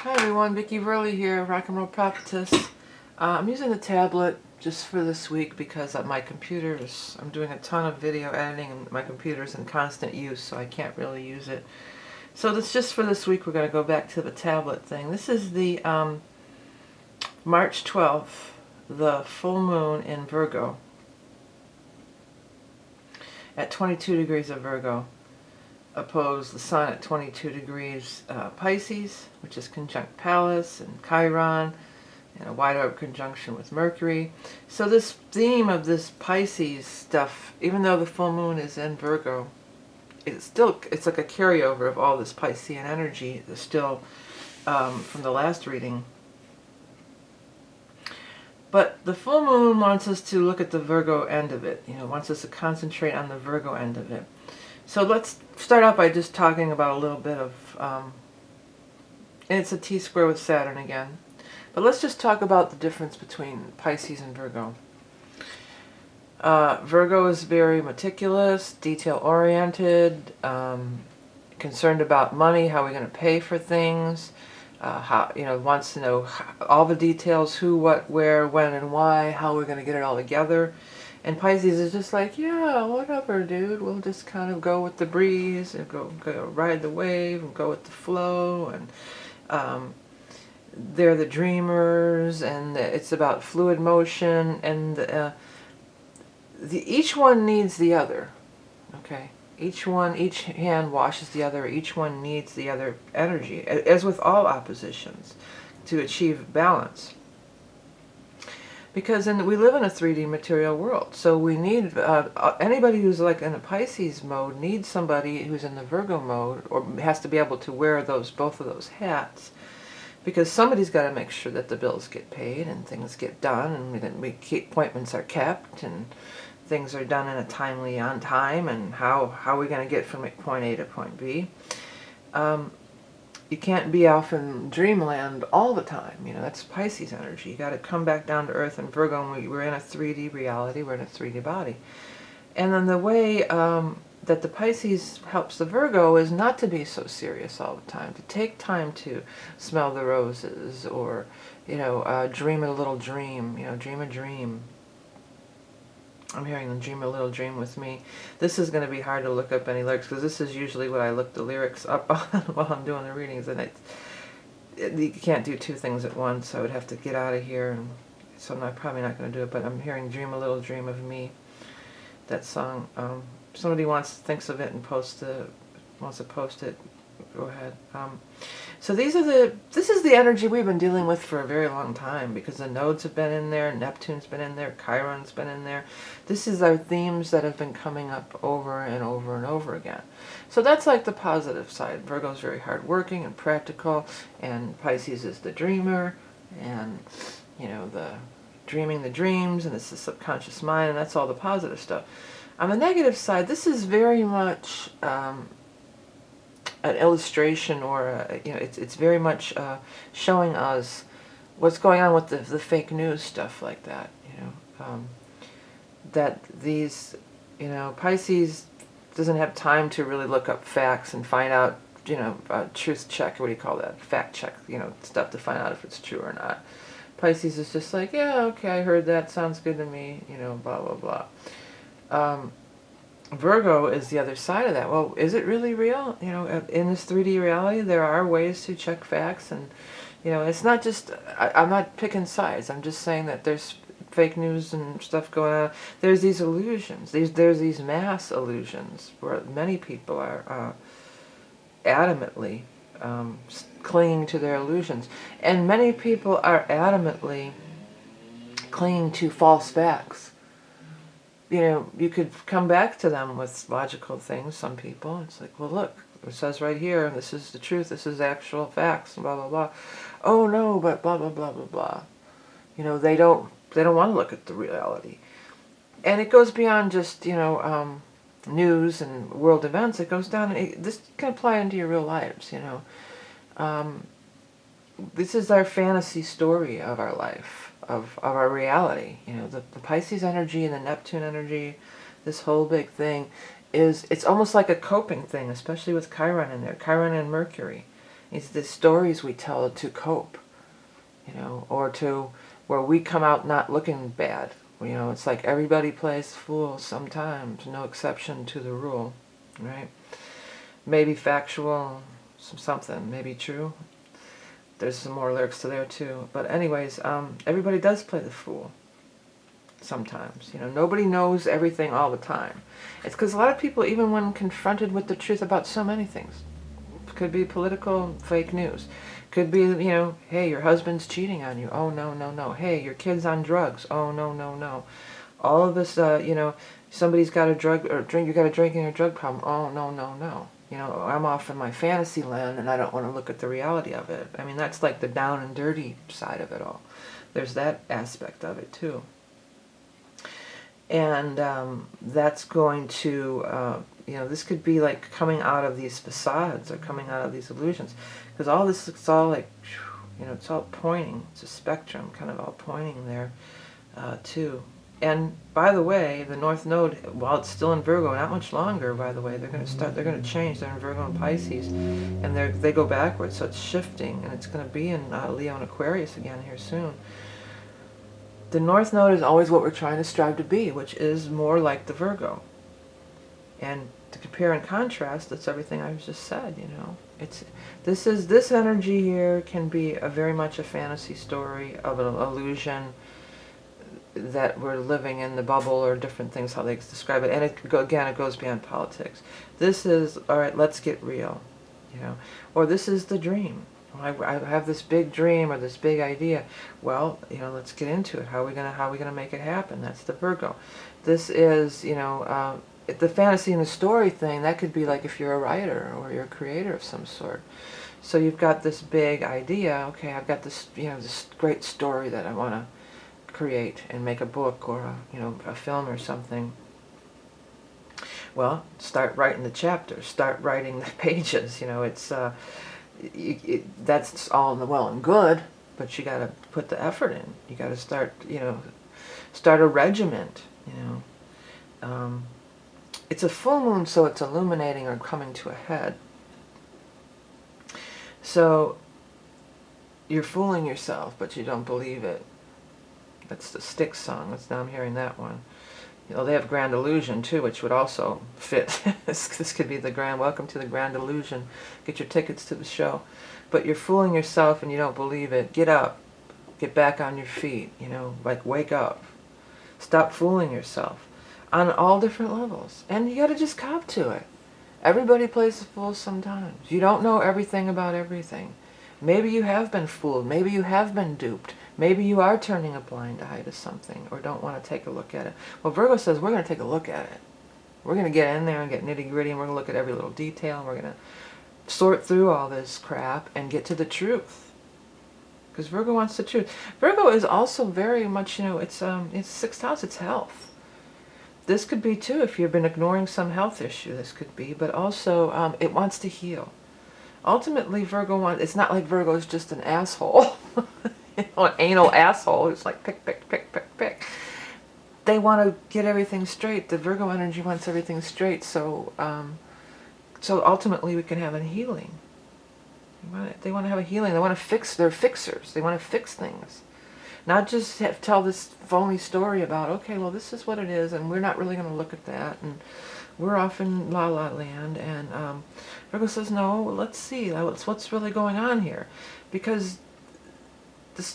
Hi everyone, Vickie here, Rock and Roll Prophetess. I'm using the tablet just for this week because my computer's, I'm doing a ton of video editing and my computer's in constant use, so I can't really use it. So this just for this week, we're going to go back to the tablet thing. This is the March 12th, the full moon in Virgo at 22 degrees of Virgo. Oppose the sun at 22 degrees Pisces, which is conjunct Pallas and Chiron, and a wide open conjunction with Mercury. So this theme of this Pisces stuff, even though the full moon is in Virgo, it's like a carryover of all this Piscean energy that's still from the last reading. But the full moon wants us to look at the Virgo end of it, wants us to concentrate on the Virgo end of it. So let's start out by just talking about a little bit of, and it's a T-square with Saturn again, but let's just talk about the difference between Pisces and Virgo. Virgo is very meticulous, detail-oriented, concerned about money, how we're going to pay for things, wants to know all the details, who, what, where, when, and why, how we're going to get it all together. And Pisces is just like, yeah, whatever, dude. We'll just kind of go with the breeze and go ride the wave and go with the flow. And they're the dreamers, and it's about fluid motion. And each one needs the other. Okay, each hand washes the other. Each one needs the other energy, as with all oppositions, to achieve balance. Because we live in a 3D material world, so we need, anybody who's like in a Pisces mode needs somebody who's in the Virgo mode, or has to be able to wear both of those hats, because somebody's got to make sure that the bills get paid and things get done, and appointments are kept, and things are done in a timely on time, and how are we going to get from point A to point B. You can't be off in dreamland all the time. That's Pisces energy. You got to come back down to earth. And Virgo, we're in a 3D reality. We're in a 3D body. And then the way that the Pisces helps the Virgo is not to be so serious all the time. To take time to smell the roses, or dream a little dream. Dream a dream. I'm hearing them dream a little dream with me. This is going to be hard to look up any lyrics, because this is usually what I look the lyrics up on while I'm doing the readings, and you can't do two things at once. I would have to get out of here, and so I'm probably not going to do it, but I'm hearing dream a little dream of me, that song. Somebody thinks of it and wants to post it, go ahead. So this is the energy we've been dealing with for a very long time, because the nodes have been in there, Neptune's been in there, Chiron's been in there. This is our themes that have been coming up over and over and over again. So that's like the positive side. Virgo's very hardworking and practical, and Pisces is the dreamer, and the dreaming the dreams, and it's the subconscious mind, and that's all the positive stuff. On the negative side, this is very much an illustration, or it's very much showing us what's going on with the fake news stuff like that. That these Pisces doesn't have time to really look up facts and find out truth check, what do you call that, fact check, stuff to find out if it's true or not. Pisces is just like, yeah, okay, I heard that, sounds good to me, blah blah blah. Virgo is the other side of that. Well, is it really real? In this 3D reality, there are ways to check facts, and it's not just, I'm not picking sides. I'm just saying that there's fake news and stuff going on. There's these illusions. There's these mass illusions where many people are adamantly clinging to their illusions, and many people are adamantly clinging to false facts. You could come back to them with logical things, some people. It's like, well, look, it says right here, this is the truth, this is actual facts, blah, blah, blah. Oh, no, but blah, blah, blah, blah, blah. They don't want to look at the reality. And it goes beyond just, news and world events. It goes down, this can apply into your real lives, This is our fantasy story of our life. Of our reality. The Pisces energy and the Neptune energy, this whole big thing, it's almost like a coping thing, especially with Chiron in there, Chiron and Mercury. It's the stories we tell to cope, or to where we come out not looking bad. It's like everybody plays the fool sometimes, no exception to the rule, right? Maybe factual, something, maybe true. There's some more lyrics to there too. But anyways, everybody does play the fool sometimes. Nobody knows everything all the time. It's because a lot of people, even when confronted with the truth about so many things, could be political fake news. Could be, hey, your husband's cheating on you. Oh, no, no, no. Hey, your kid's on drugs. Oh, no, no, no. All of this, somebody's got a drug or drink, you got a drinking or drug problem. Oh, no, no, no. I'm off in my fantasy land and I don't want to look at the reality of it. I mean, that's like the down and dirty side of it all. There's that aspect of it too. And that's going to, this could be like coming out of these facades or coming out of these illusions. Because all this, it's all like, it's all pointing. It's a spectrum, kind of all pointing there too. And by the way, the North Node, while it's still in Virgo, not much longer, by the way, they're going to change. They're in Virgo and Pisces, and they go backwards, so it's shifting, and it's going to be in Leo and Aquarius again here soon. The North Node is always what we're trying to strive to be, which is more like the Virgo. And to compare and contrast, that's everything I've just said, this energy here can be very much a fantasy story of an illusion that we're living in the bubble or different things, how they describe it. And it goes beyond politics. This is, all right, let's get real, or this is the dream. I have this big dream or this big idea. Well, let's get into it. How are we gonna make it happen? That's the Virgo. This is, the fantasy and the story thing. That could be like if you're a writer or you're a creator of some sort. So you've got this big idea. Okay, I've got this, this great story that I want to create and make a book or a film or something. Well, start writing the chapters. Start writing the pages. It's. That's all well and good, but you got to put the effort in. You got to start a regiment. It's a full moon, so it's illuminating or coming to a head. So you're fooling yourself, but you don't believe it. That's the Styx song. Now I'm hearing that one. They have Grand Illusion too, which would also fit. This could be the grand, welcome to the Grand Illusion. Get your tickets to the show. But you're fooling yourself and you don't believe it. Get up. Get back on your feet. Like wake up. Stop fooling yourself. On all different levels. And you got to just cop to it. Everybody plays the fool sometimes. You don't know everything about everything. Maybe you have been fooled. Maybe you have been duped. Maybe you are turning a blind eye to something or don't want to take a look at it. Well, Virgo says we're going to take a look at it. We're going to get in there and get nitty gritty, and we're going to look at every little detail, and we're going to sort through all this crap and get to the truth. Because Virgo wants the truth. Virgo is also very much, it's sixth house, it's health. This could be too, if you've been ignoring some health issue, this could be, but also it wants to heal. Ultimately, it's not like Virgo is just an asshole. An anal asshole who's like pick, pick, pick, pick, pick. They want to get everything straight. The Virgo energy wants everything straight, so ultimately we can have a healing. They want to have a healing. They want to fix. They're fixers. They want to fix things, not just tell this phony story about, okay, well, this is what it is, and we're not really going to look at that, and we're off in la la land. And Virgo says, no, let's see what's really going on here, because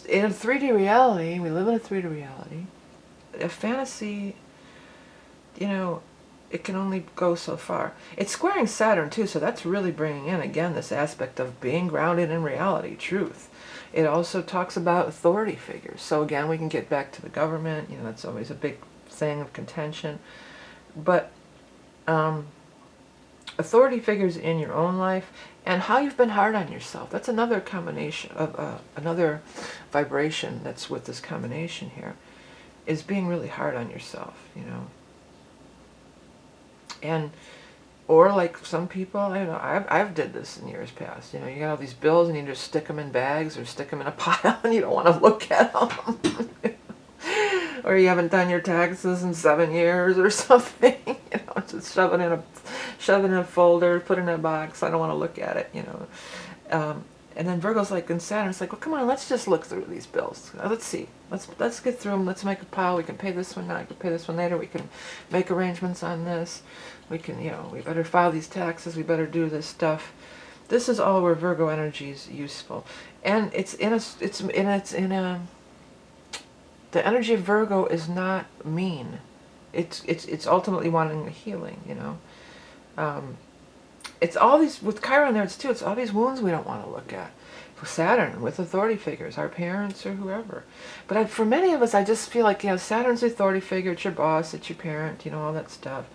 in a 3D reality, we live in a 3D reality. A fantasy, it can only go so far. It's squaring Saturn too, so that's really bringing in, again, this aspect of being grounded in reality, truth. It also talks about authority figures. So again, we can get back to the government. That's always a big thing of contention. But authority figures in your own life, and how you've been hard on yourself. That's another combination of another vibration that's with this combination here, is being really hard on yourself, and or like some people, I've did this in years past. You got all these bills and you just stick them in bags or stick them in a pile and you don't want to look at them. Or you haven't done your taxes in 7 years or something. Just shove it in a folder, put it in a box. I don't want to look at it. And then Virgo's like, and Saturn's like, well, come on, let's just look through these bills. Let's see. Let's get through them. Let's make a pile. We can pay this one now. We can pay this one later. We can make arrangements on this. We can, we better file these taxes. We better do this stuff. This is all where Virgo energy is useful, and the energy of Virgo is not mean. It's ultimately wanting a healing. It's all these, with Chiron there, it's all these wounds we don't want to look at. For Saturn, with authority figures, our parents or whoever. But for many of us, I just feel like, Saturn's the authority figure, it's your boss, it's your parent, all that stuff.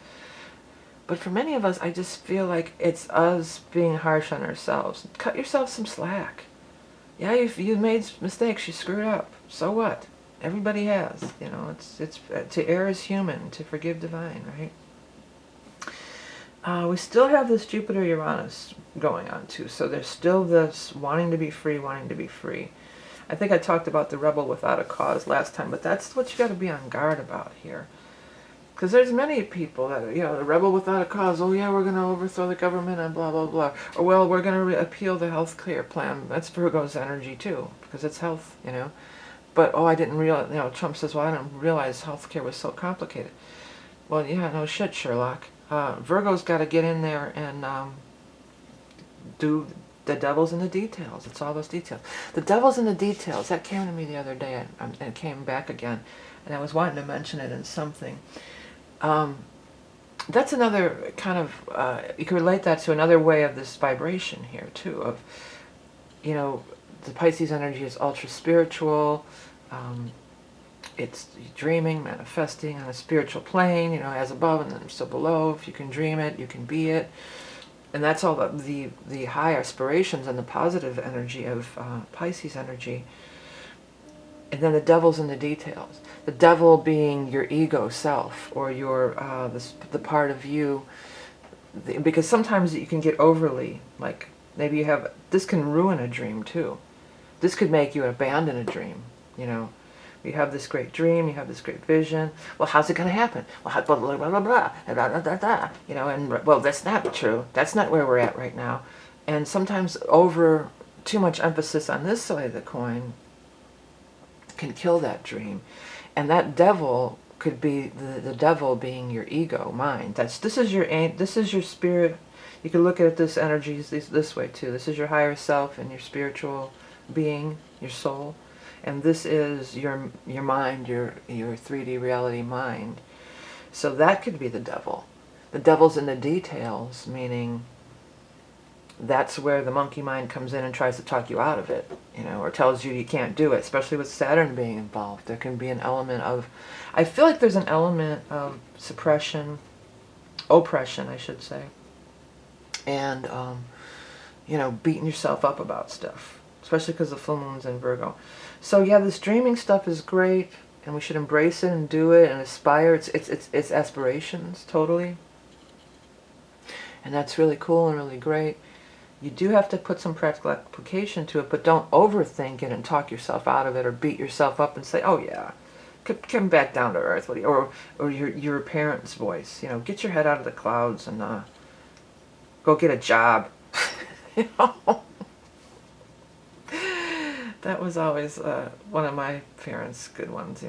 But for many of us, I just feel like it's us being harsh on ourselves. Cut yourself some slack. Yeah, you made mistakes, you screwed up. So what? Everybody has. It's to err is human, to forgive divine, right? We still have this Jupiter-Uranus going on too, so there's still this wanting to be free, wanting to be free. I think I talked about the rebel without a cause last time, but that's what you got to be on guard about here. Because there's many people that, the rebel without a cause, oh yeah, we're going to overthrow the government and blah, blah, blah. Or, well, we're going to appeal the health care plan. That's Virgo's energy too, because it's health, But, I didn't realize, Trump says, well, I didn't realize health care was so complicated. Well, yeah, no shit, Sherlock. Virgo's got to get in there and do the devil's in the details. It's all those details. The devil's in the details. That came to me the other day and it came back again. And I was wanting to mention it in something. That's another kind of, you can relate that to another way of this vibration here too. Of, the Pisces energy is ultra spiritual. It's dreaming, manifesting on a spiritual plane, as above and then so below. If you can dream it, you can be it. And that's all the high aspirations and the positive energy of Pisces energy. And then the devil's in the details. The devil being your ego self, or your the part of you. Because sometimes you can get overly, like maybe this can ruin a dream too. This could make you abandon a dream, You have this great dream, you have this great vision. Well, how's it going to happen? Well, blah, blah, blah, blah, blah, blah, blah, blah, blah, and, well, that's not true. That's not where we're at right now. And sometimes too much emphasis on this side of the coin can kill that dream. And that devil could be the devil being your ego, mind. This is your spirit. You can look at this energy this way too. This is your higher self and your spiritual being, your soul. And this is your mind, your 3D reality mind. So that could be the devil. The devil's in the details, meaning that's where the monkey mind comes in and tries to talk you out of it, or tells you can't do it, especially with Saturn being involved. There can be an element of, I feel like there's an element of suppression, oppression, I should say, and, beating yourself up about stuff, especially because the full moon's in Virgo. So yeah, this dreaming stuff is great, and we should embrace it and do it and aspire. It's aspirations, totally. And that's really cool and really great. You do have to put some practical application to it, but don't overthink it and talk yourself out of it or beat yourself up and say, oh yeah, come back down to earth. Or your parents' voice, get your head out of the clouds and go get a job. That was always one of my parents' good ones,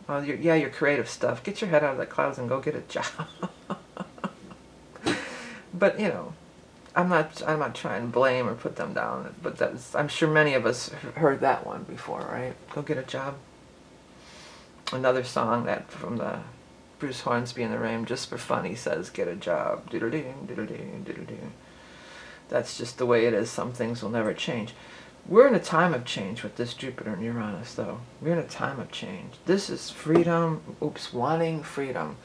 Well, your creative stuff. Get your head out of the clouds and go get a job. But, I'm not trying to blame or put them down, but I'm sure many of us heard that one before, right? Go get a job. Another song that from the Bruce Hornsby and the Rain, just for fun, he says, get a job. Doodle-doo, doodle-doo, doodle-doo. That's just the way it is. Some things will never change. We're in a time of change with this Jupiter and Uranus, though. We're in a time of change. This is freedom, wanting freedom.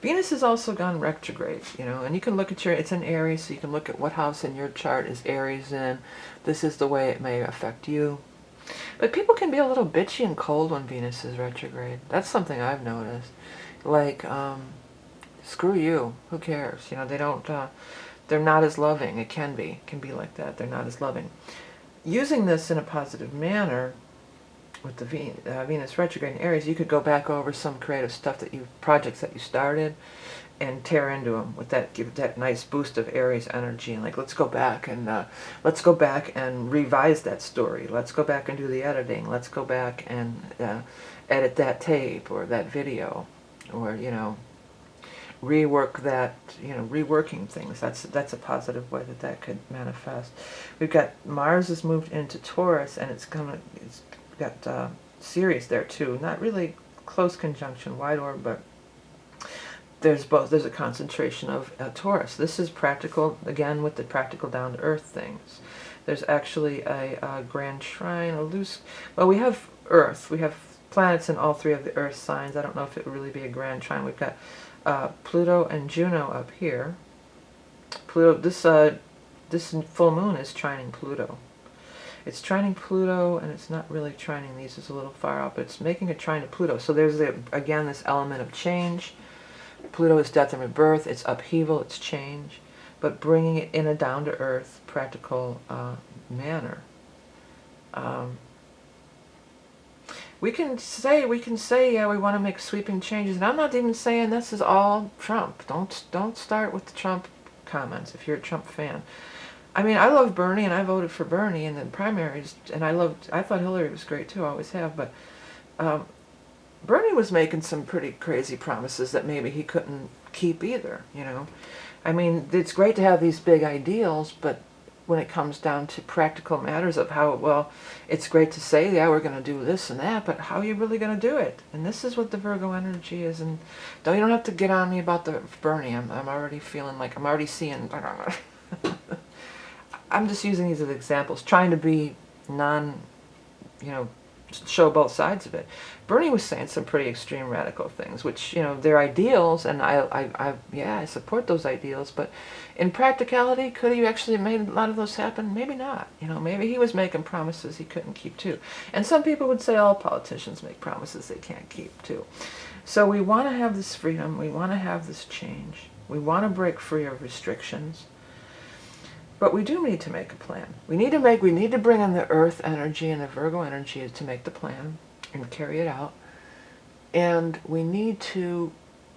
Venus has also gone retrograde, and you can look at it's in Aries, so you can look at what house in your chart is Aries in. This is the way it may affect you. But people can be a little bitchy and cold when Venus is retrograde. That's something I've noticed. Like, screw you, who cares? They don't, they're not as loving. It can be like that. They're not as loving. Using this in a positive manner with the Venus retrograde in Aries, you could go back over some creative stuff projects that you started, and tear into them with that, give that nice boost of Aries energy, and like, let's go back and revise that story. Let's go back and do the editing. Let's go back and edit that tape or that video, or rework that, reworking things. That's a positive way that could manifest. We've got Mars has moved into Taurus, and it's got Ceres there too. Not really close conjunction, wide orb, but there's a concentration of Taurus. This is practical, again, with the practical down to earth things. There's actually a grand trine, well, we have Earth, we have planets in all three of the Earth signs. I don't know if it would really be a grand trine. We've got Pluto and Juno up here. Pluto, this full moon is trining Pluto. It's trining Pluto, and it's not really trining these. It's a little far out, but it's making a trine to Pluto. So there's, again, this element of change. Pluto is death and rebirth. It's upheaval, it's change, but bringing it in a down-to-earth, practical manner. We can say, yeah, we want to make sweeping changes, and I'm not even saying this is all Trump. Don't start with the Trump comments if you're a Trump fan. I mean, I love Bernie, and I voted for Bernie in the primaries, and I thought Hillary was great too, I always have, but Bernie was making some pretty crazy promises that maybe he couldn't keep either, I mean, it's great to have these big ideals, but when it comes down to practical matters of how, well, it's great to say, yeah, we're going to do this and that, but how are you really going to do it? And this is what the Virgo energy is. And you don't have to get on me about the Bernie. I'm already feeling like, I'm already seeing, I'm just using these as examples, trying to be show both sides of it. Bernie was saying some pretty extreme radical things, which, they're ideals, and I support those ideals, but in practicality, could he actually have made a lot of those happen? Maybe not. Maybe he was making promises he couldn't keep too. And some people would say all politicians make promises they can't keep too. So we want to have this freedom, we want to have this change, we want to break free of restrictions. But we do need to make a plan. We need to bring in the earth energy and the Virgo energy to make the plan and carry it out. And we need to,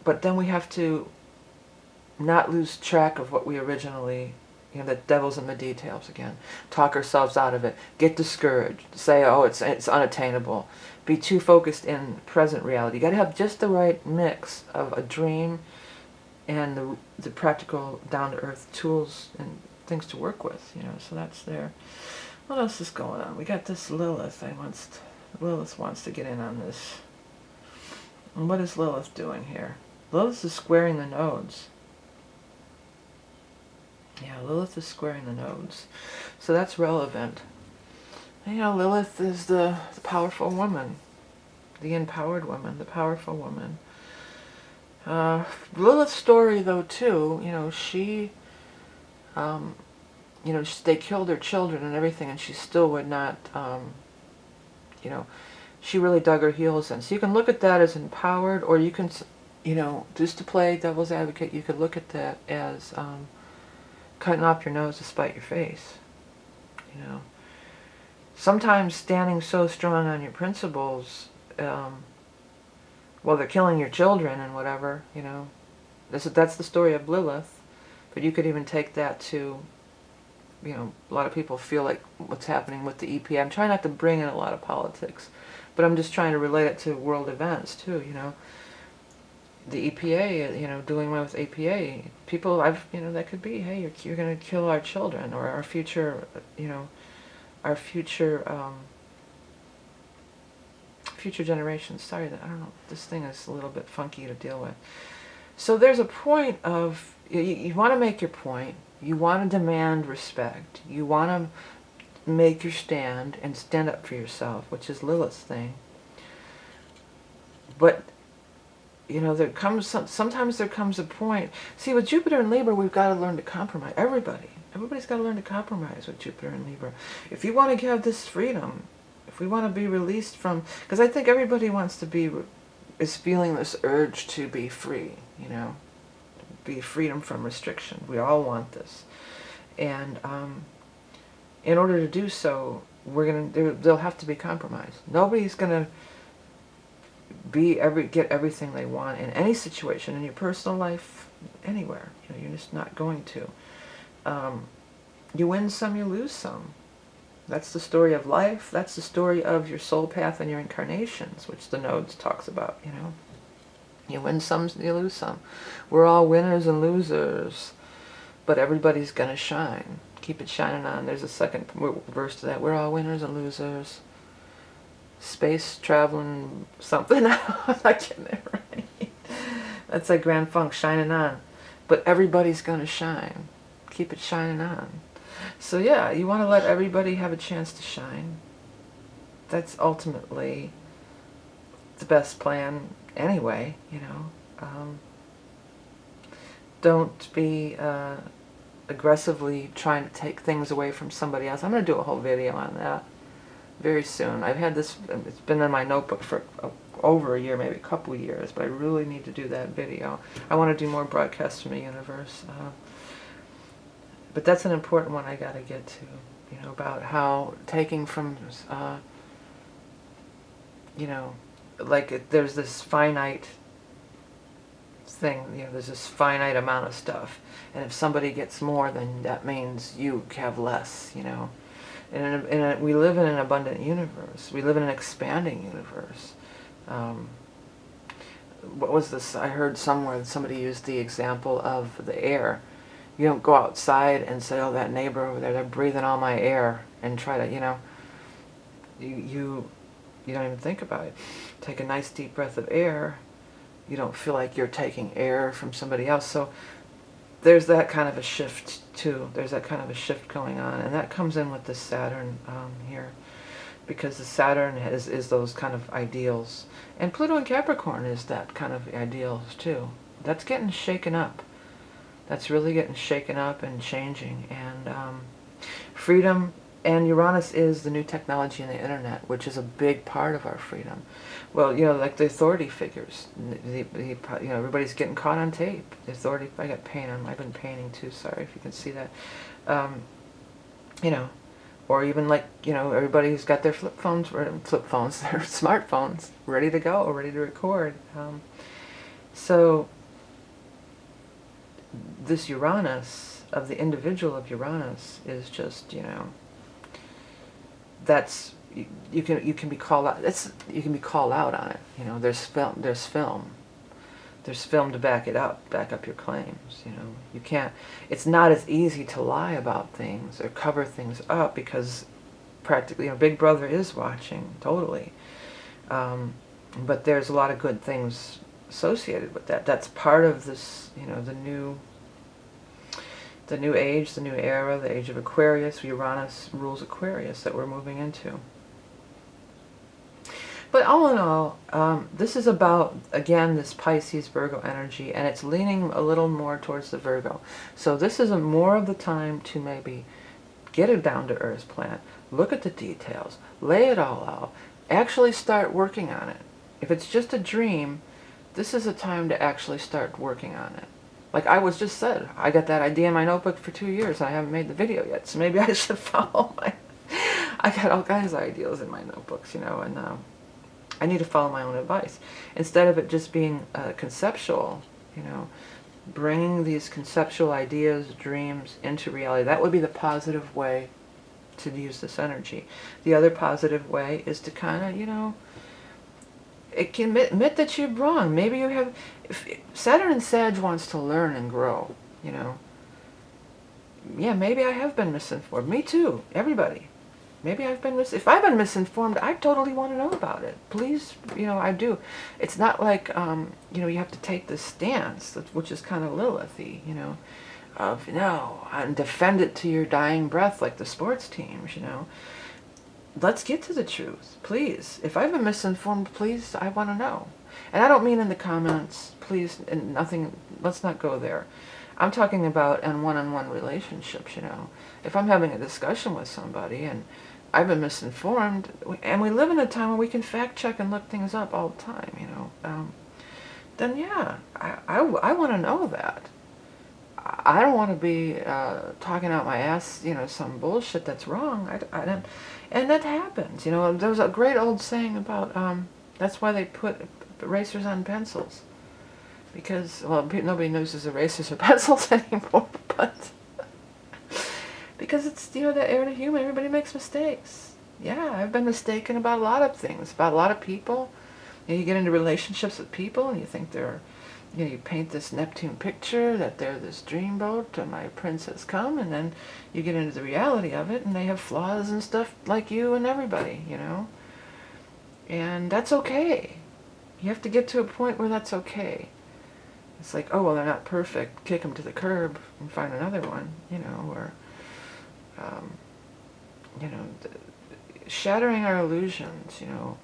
but then we have to not lose track of what we originally, the devil's in the details again. Talk ourselves out of it. Get discouraged. Say, oh, it's unattainable. Be too focused in present reality. You got to have just the right mix of a dream and the practical down-to-earth tools and things to work with, so that's there. What else is going on? We got this Lilith. Lilith wants to get in on this. And what is Lilith doing here? Lilith is squaring the nodes. Yeah, Lilith is squaring the nodes. So that's relevant. And, Lilith is the powerful woman, the empowered woman, the powerful woman. Lilith's story, though, too, she they killed her children and everything, and she still would not, she really dug her heels in. So you can look at that as empowered, or you can, just to play devil's advocate, you could look at that as cutting off your nose to spite your face. Sometimes standing so strong on your principles, they're killing your children and whatever, that's the story of Lilith. But you could even take that to, a lot of people feel like what's happening with the EPA. I'm trying not to bring in a lot of politics, but I'm just trying to relate it to world events too, The EPA, doing away with APA. People, that could be, hey, you're going to kill our children or our future, future generations. Sorry, I don't know, this thing is a little bit funky to deal with. So there's a point of, you want to make your point, you want to demand respect, you want to make your stand and stand up for yourself, which is Lilith's thing. But, sometimes there comes a point. See, with Jupiter and Libra, we've got to learn to compromise. Everybody's got to learn to compromise with Jupiter and Libra. If you want to have this freedom, if we want to be released from, because I think everybody is feeling this urge to be free, be freedom from restriction. We all want this. And in order to do so, there'll have to be compromise. Nobody's going to get everything they want in any situation, in your personal life, anywhere. You know, you're just not going to. You win some, you lose some. That's the story of life. That's the story of your soul path and your incarnations, which the nodes talks about, you know. You win some, you lose some. We're all winners and losers, but everybody's gonna shine. Keep it shining on. There's a second verse to that. We're all winners and losers. Space traveling something. I'm not getting it right. That's like Grand Funk, shining on. But everybody's gonna shine. Keep it shining on. So yeah, you want to let everybody have a chance to shine. That's ultimately the best plan anyway, you know. Don't be aggressively trying to take things away from somebody else. I'm going to do a whole video on that very soon. I've had this, it's been in my notebook for over a year, maybe a couple years, but I really need to do that video. I want to do more broadcasts from the universe. But that's an important one I got to get to, you know, about how taking from, you know, like there's this finite thing, you know, there's this finite amount of stuff. And if somebody gets more, then that means you have less, you know. And we live in an abundant universe. We live in an expanding universe. What was this? I heard somewhere somebody used the example of the air. You don't go outside and say, oh, that neighbor over there, they're breathing all my air, and try to, you know, you don't even think about it. Take a nice deep breath of air. You don't feel like you're taking air from somebody else. So there's that kind of a shift too. There's that kind of a shift going on, and that comes in with the Saturn here, because the Saturn is those kind of ideals, and Pluto and Capricorn is that kind of ideals too. That's getting shaken up. That's really getting shaken up and changing. And freedom, and Uranus is the new technology in the internet, which is a big part of our freedom. Well, you know, like the authority figures, you know, everybody's getting caught on tape. The authority, I got paint on, I've been painting too, sorry if you can see that. You know, or even like, you know, everybody's got their their smartphones, ready to go, ready to record. So this Uranus, of the individual of Uranus, is just, you know, that's, you can be called out. You can be called out on it. You know, there's film to back it up, back up your claims. You know, you can't. It's not as easy to lie about things or cover things up, because practically, you know, Big Brother is watching, totally. But there's a lot of good things associated with that. That's part of this, you know, the new age, the new era, the age of Aquarius. Uranus rules Aquarius that we're moving into. But all in all, this is about, again, this Pisces Virgo energy, and it's leaning a little more towards the Virgo. So this is more of the time to maybe get a down-to-earth plan, look at the details, lay it all out, actually start working on it. If it's just a dream, this is a time to actually start working on it. Like I was just said, I got that idea in my notebook for 2 years and I haven't made the video yet, so maybe I should follow my... I got all kinds of ideas in my notebooks, you know, and I need to follow my own advice. Instead of it just being conceptual, you know, bringing these conceptual ideas, dreams into reality. That would be the positive way to use this energy. The other positive way is to kind of, you know, it can admit that you're wrong. Maybe you have... Saturn and Sag wants to learn and grow, you know. Yeah, maybe I have been misinformed. Me too. Everybody. Maybe I've been if I've been misinformed, I totally want to know about it. Please, you know, I do. It's not like, you know, you have to take this stance, which is kind of Lilithy, you know, of, no, and defend it to your dying breath like the sports teams, you know. Let's get to the truth, please. If I've been misinformed, please, I want to know. And I don't mean in the comments, please, and nothing, let's not go there. I'm talking about in one-on-one relationships, you know. If I'm having a discussion with somebody and I've been misinformed, and we live in a time where we can fact check and look things up all the time, you know, then yeah, I want to know that. I don't want to be talking out my ass, you know, some bullshit that's wrong. I don't, and that happens, you know. There was a great old saying about, that's why they put erasers on pencils. Because, well, nobody uses erasers or pencils anymore, but because it's, you know, the air to human, everybody makes mistakes. Yeah, I've been mistaken about a lot of things, about a lot of people. You know, you get into relationships with people and you think they're, you know, you paint this Neptune picture that they're this dreamboat and my prince has come, and then you get into the reality of it and they have flaws and stuff like you and everybody, you know. And that's okay. You have to get to a point where that's okay. It's like, oh, well, they're not perfect. Kick them to the curb and find another one, you know, or, you know, shattering our illusions, you know,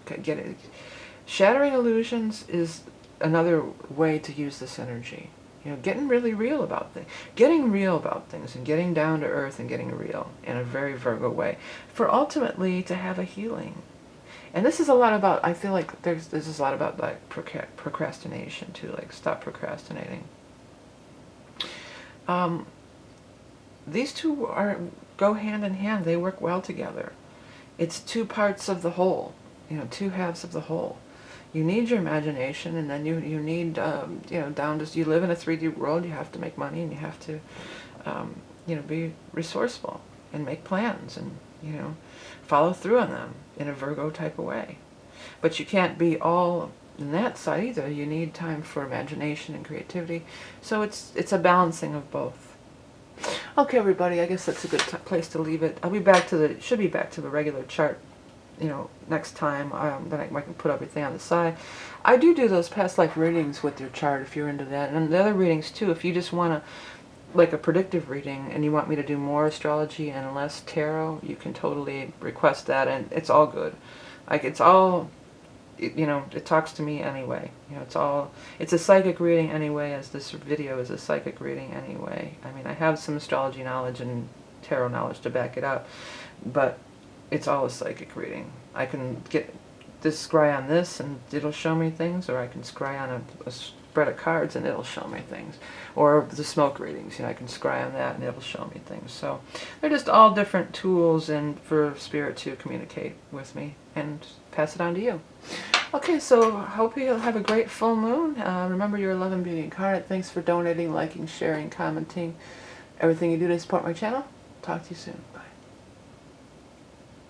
shattering illusions is another way to use this energy. You know, getting really real about things. Getting real about things and getting down to earth and getting real in a very Virgo way for ultimately to have a healing. And this is a lot about, I feel like this is a lot about like procrastination too, like stop procrastinating. These two go hand in hand, they work well together. It's two parts of the whole, you know, two halves of the whole. You need your imagination, and then you need, you know, you live in a 3D world, you have to make money, and you have to, you know, be resourceful, and make plans, and, you know, follow through on them in a Virgo type of way. But you can't be all in that side either. You need time for imagination and creativity. So it's a balancing of both. Okay, everybody, I guess that's a good place to leave it. I'll be back to should be back to the regular chart, you know, next time. Then I can put everything on the side. I do those past life readings with your chart if you're into that, and the other readings too. If you just want to, like a predictive reading, and you want me to do more astrology and less tarot, you can totally request that, and it's all good. Like, it's all, you know, it talks to me anyway. You know, it's a psychic reading anyway, as this video is a psychic reading anyway. I mean, I have some astrology knowledge and tarot knowledge to back it up, but it's all a psychic reading. I can get this scry on this and it'll show me things, or I can scry on a spread of cards and it'll show me things. Or the smoke readings, you know, I can scry on that and it'll show me things. So they're just all different tools and for Spirit to communicate with me and pass it on to you. Okay, so I hope you'll have a great full moon. Remember your love and beauty incarnate. Thanks for donating, liking, sharing, commenting, everything you do to support my channel. Talk to you soon. Bye.